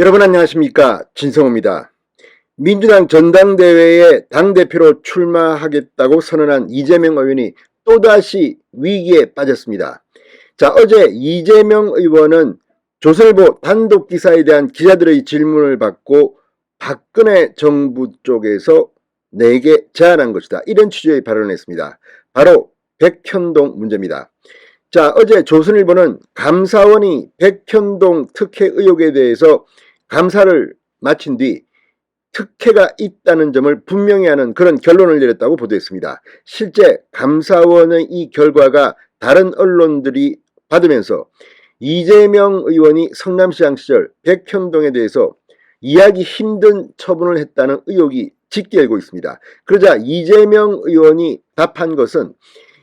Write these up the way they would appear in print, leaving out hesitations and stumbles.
여러분 안녕하십니까, 진성호입니다. 민주당 전당대회에 당대표로 출마하겠다고 선언한 이재명 의원이 또다시 위기에 빠졌습니다. 자, 어제 이재명 의원은 조선일보 단독 기사에 대한 기자들의 질문을 받고 박근혜 정부 쪽에서 내게 제안한 것이다, 이런 취지의 발언을 했습니다. 바로 백현동 문제입니다. 자, 어제 조선일보는 감사원이 백현동 특혜 의혹에 대해서 감사를 마친 뒤 특혜가 있다는 점을 분명히 하는 그런 결론을 내렸다고 보도했습니다. 실제 감사원의 이 결과가 다른 언론들이 받으면서 이재명 의원이 성남시장 시절 백현동에 대해서 이해하기 힘든 처분을 했다는 의혹이 짙게 일고 있습니다. 그러자 이재명 의원이 답한 것은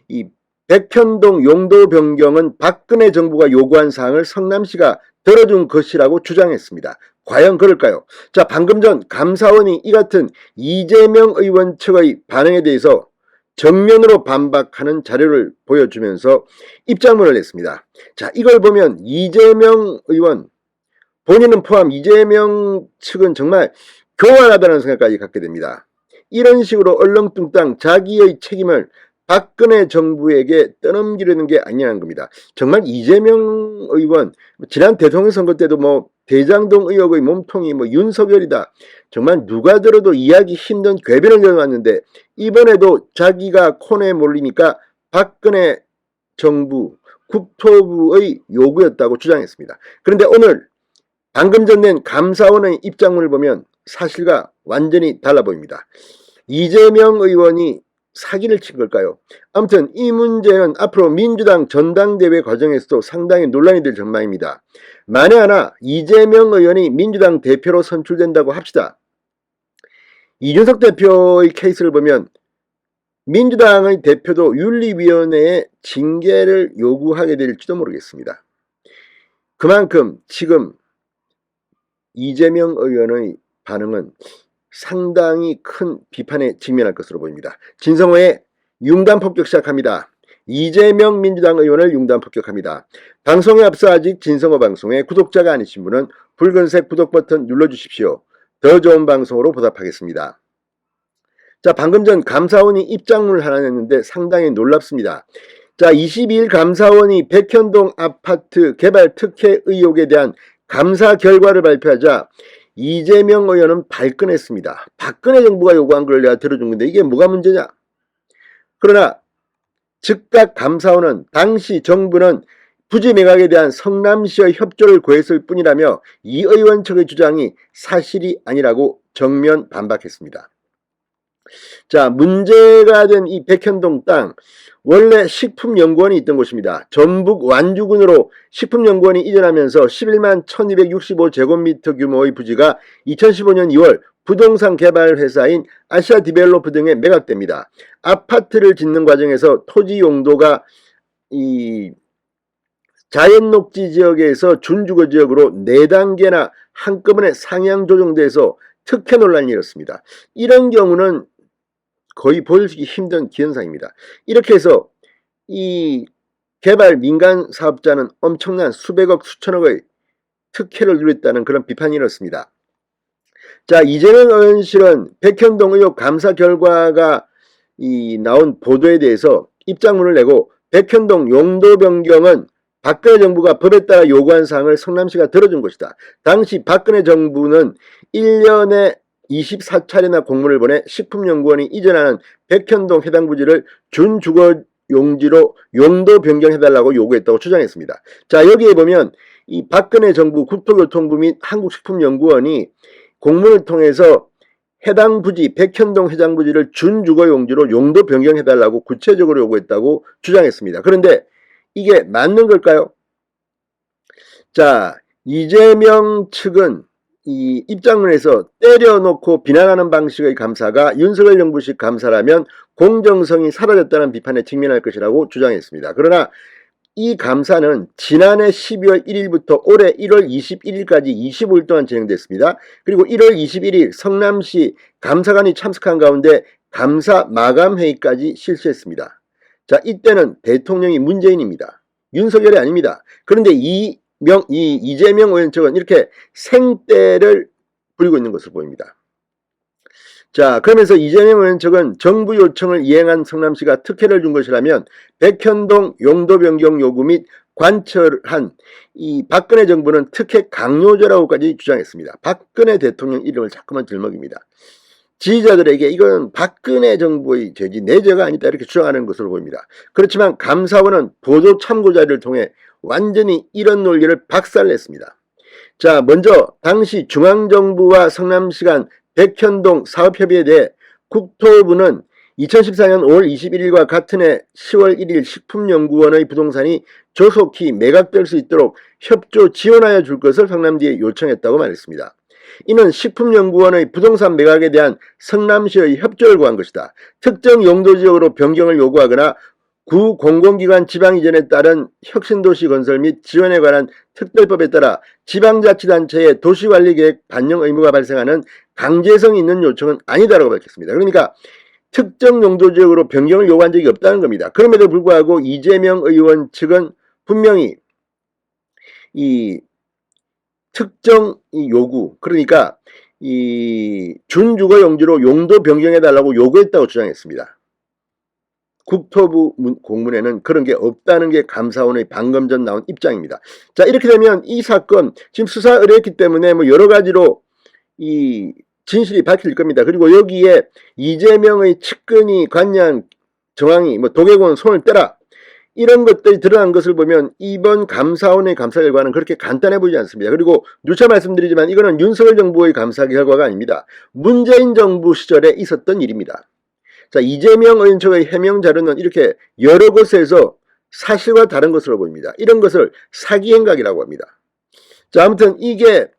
이 백현동 용도 변경은 박근혜 정부가 요구한 사항을 성남시가 들어준 것이라고 주장했습니다. 과연 그럴까요? 자, 방금 전 감사원이 이 같은 이재명 의원 측의 반응에 대해서 정면으로 반박하는 자료를 보여주면서 입장문을 냈습니다. 자, 이걸 보면 이재명 의원, 본인은 포함 이재명 측은 정말 교활하다는 생각까지 갖게 됩니다. 이런 식으로 얼렁뚱땅 자기의 책임을 박근혜 정부에게 떠넘기려는 게 아니라는 겁니다. 정말 이재명 의원, 지난 대통령 선거 때도 대장동 의혹의 몸통이 윤석열이다, 정말 누가 들어도 이해하기 힘든 궤변을 내놓았는데 이번에도 자기가 코너에 몰리니까 박근혜 정부 국토부의 요구였다고 주장했습니다. 그런데 오늘 방금 전 낸 감사원의 입장문을 보면 사실과 완전히 달라 보입니다. 이재명 의원이 사기를 친 걸까요? 아무튼 이 문제는 앞으로 민주당 전당대회 과정에서도 상당히 논란이 될 전망입니다. 만에 하나 이재명 의원이 민주당 대표로 선출된다고 합시다. 이준석 대표의 케이스를 보면 민주당의 대표도 윤리위원회에 징계를 요구하게 될지도 모르겠습니다. 그만큼 지금 이재명 의원의 반응은 상당히 큰 비판에 직면할 것으로 보입니다. 진성호의 융단 폭격 시작합니다. 이재명 민주당 의원을 융단 폭격합니다. 방송에 앞서 아직 진성호 방송에 구독자가 아니신 분은 붉은색 구독 버튼 눌러주십시오. 더 좋은 방송으로 보답하겠습니다. 자, 방금 전 감사원이 입장문을 하나 냈는데 상당히 놀랍습니다. 자, 22일 감사원이 백현동 아파트 개발 특혜 의혹에 대한 감사 결과를 발표하자 이재명 의원은 발끈했습니다. 박근혜 정부가 요구한 걸 내가 들어준 건데 이게 뭐가 문제냐? 그러나 즉각 감사원은 당시 정부는 부지 매각에 대한 성남시의 협조를 구했을 뿐이라며 이 의원 측의 주장이 사실이 아니라고 정면 반박했습니다. 자, 문제가 된 이 백현동 땅, 원래 식품연구원이 있던 곳입니다. 전북 완주군으로 식품연구원이 이전하면서 11만 1265제곱미터 규모의 부지가 2015년 2월 부동산 개발 회사인 아시아디벨로프 등에 매각됩니다. 아파트를 짓는 과정에서 토지 용도가 이 자연녹지 지역에서 준주거 지역으로 4단계나 한꺼번에 상향 조정돼서 특혜 논란이 일었습니다. 이런 경우는 거의 보여주기 힘든 기현상입니다. 이렇게 해서 이 개발 민간 사업자는 엄청난 수백억 수천억의 특혜를 누렸다는 그런 비판이 일었습니다. 자, 이재명 의원실은 백현동 의혹 감사 결과가 나온 보도에 대해서 입장문을 내고 백현동 용도 변경은 박근혜 정부가 법에 따라 요구한 사항을 성남시가 들어준 것이다. 당시 박근혜 정부는 1년에 24차례나 공문을 보내 식품연구원이 이전하는 백현동 해당 부지를 준주거 용지로 용도 변경해달라고 요구했다고 주장했습니다. 자, 여기에 보면 이 박근혜 정부 국토교통부 및 한국식품연구원이 공문을 통해서 해당 부지 백현동 해당 부지를 준주거 용지로 용도 변경해달라고 구체적으로 요구했다고 주장했습니다. 그런데 이게 맞는 걸까요? 자, 이재명 측은 이 입장문에서 때려놓고 비난하는 방식의 감사가 윤석열 정부식 감사라면 공정성이 사라졌다는 비판에 직면할 것이라고 주장했습니다. 그러나 이 감사는 지난해 12월 1일부터 올해 1월 21일까지 25일 동안 진행됐습니다. 그리고 1월 21일 성남시 감사관이 참석한 가운데 감사 마감회의까지 실시했습니다. 자, 이때는 대통령이 문재인입니다. 윤석열이 아닙니다. 그런데 이 이재명 의원 측은 이렇게 생떼를 부리고 있는 것으로 보입니다. 자, 그러면서 이재명 의원 측은 정부 요청을 이행한 성남시가 특혜를 준 것이라면 백현동 용도 변경 요구 및 관철한 이 박근혜 정부는 특혜 강요죄라고까지 주장했습니다. 박근혜 대통령 이름을 자꾸만 들먹입니다. 지지자들에게 이건 박근혜 정부의 죄지 내 죄가 아니다 이렇게 주장하는 것으로 보입니다. 그렇지만 감사원은 보도 참고 자료를 통해 완전히 이런 논리를 박살냈습니다. 자, 먼저 당시 중앙정부와 성남시 간 백현동 사업협의에 대해 국토부는 2014년 5월 21일과 같은 해 10월 1일 식품연구원의 부동산이 조속히 매각될 수 있도록 협조 지원하여 줄 것을 성남시에 요청했다고 말했습니다. 이는 식품연구원의 부동산 매각에 대한 성남시의 협조를 구한 것이다. 특정 용도지역으로 변경을 요구하거나 구 공공기관 지방 이전에 따른 혁신도시 건설 및 지원에 관한 특별법에 따라 지방자치단체의 도시관리계획 반영 의무가 발생하는 강제성이 있는 요청은 아니다라고 밝혔습니다. 그러니까 특정 용도지역으로 변경을 요구한 적이 없다는 겁니다. 그럼에도 불구하고 이재명 의원 측은 분명히 이 특정 요구, 그러니까 이 준주거 용지로 용도 변경해달라고 요구했다고 주장했습니다. 국토부 공문에는 그런 게 없다는 게 감사원의 방금 전 나온 입장입니다. 자, 이렇게 되면 이 사건 지금 수사 의뢰했기 때문에 뭐 여러 가지로 이 진실이 밝힐 겁니다. 그리고 여기에 이재명의 측근이 관여한 정황이 뭐 도개공은 손을 떼라 이런 것들이 드러난 것을 보면 이번 감사원의 감사 결과는 그렇게 간단해 보이지 않습니다. 그리고 누차 말씀드리지만 이거는 윤석열 정부의 감사 결과가 아닙니다. 문재인 정부 시절에 있었던 일입니다. 자, 이재명 의원 측의 해명 자료는 이렇게 여러 곳에서 사실과 다른 것으로 보입니다. 이런 것을 사기 행각이라고 합니다. 자, 아무튼 이게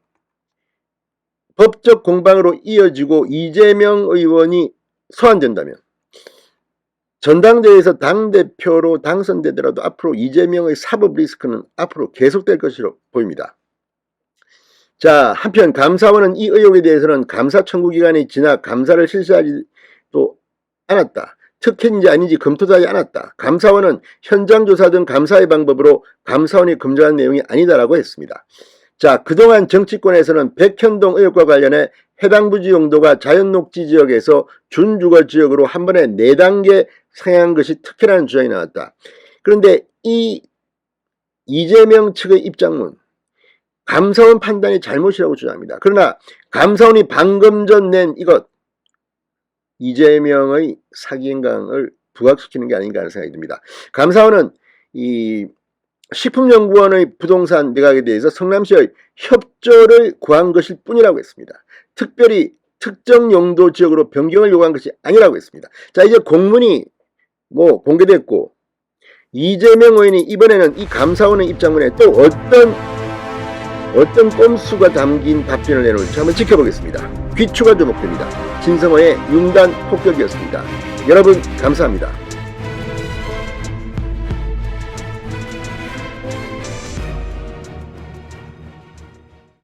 법적 공방으로 이어지고 이재명 의원이 소환된다면 전당대회에서 당대표로 당선되더라도 앞으로 이재명의 사법 리스크는 앞으로 계속될 것으로 보입니다. 자, 한편 감사원은 이 의혹에 대해서는 감사 청구 기간이 지나 감사를 실시하지도 않았다. 특혜인지 아닌지 검토도 하지 않았다. 감사원은 현장 조사 등 감사의 방법으로 감사원이 검증한 내용이 아니다라고 했습니다. 자, 그동안 정치권에서는 백현동 의혹과 관련해 해당 부지 용도가 자연녹지 지역에서 준주거 지역으로 한 번에 4단계 상향한 것이 특혜라는 주장이 나왔다. 그런데 이 이재명 측의 입장은 감사원 판단이 잘못이라고 주장합니다. 그러나 감사원이 방금 전 낸 이것 이재명의 사기 행각을 부각시키는 게 아닌가 하는 생각이 듭니다. 감사원은 이 식품연구원의 부동산 매각에 대해서 성남시의 협조를 구한 것일 뿐이라고 했습니다. 특별히 특정 용도 지역으로 변경을 요구한 것이 아니라고 했습니다. 자, 이제 공문이 뭐 공개됐고 이재명 의원이 이번에는 이 감사원의 입장문에 또 어떤 꼼수가 담긴 답변을 내놓을지 한번 지켜보겠습니다. 귀추가 주목됩니다. 진성호의 융단 폭격이었습니다. 여러분 감사합니다.